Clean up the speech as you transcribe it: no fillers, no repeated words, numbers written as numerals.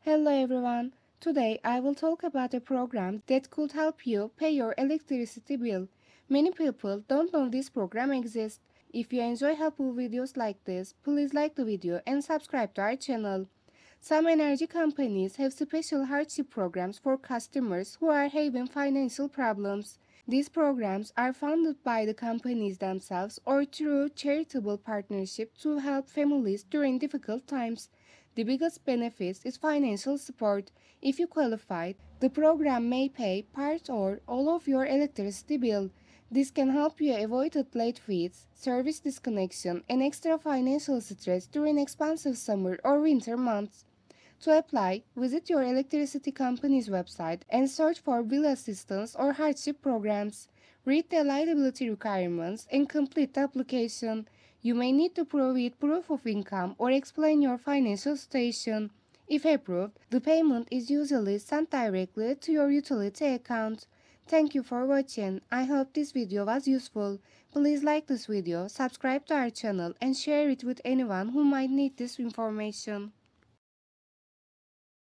Hello everyone. Today I will talk about a program that could help you pay your electricity bill. Many people don't know this program exists. If you enjoy helpful videos like this, please like the video and subscribe to our channel. Some energy companies have special hardship programs for customers who are having financial problems. These programs are funded by the companies themselves or through charitable partnership to help families during difficult times. The biggest benefit is financial support. If you qualify, the program may pay part or all of your electricity bill. This can help you avoid late fees, service disconnection, and extra financial stress during expensive summer or winter months. To apply, visit your electricity company's website and search for bill assistance or hardship programs. Read the eligibility requirements and complete the application. You may need to provide proof of income or explain your financial situation. If approved, the payment is usually sent directly to your utility account. Thank you for watching. I hope this video was useful. Please like this video, subscribe to our channel and share it with anyone who might need this information.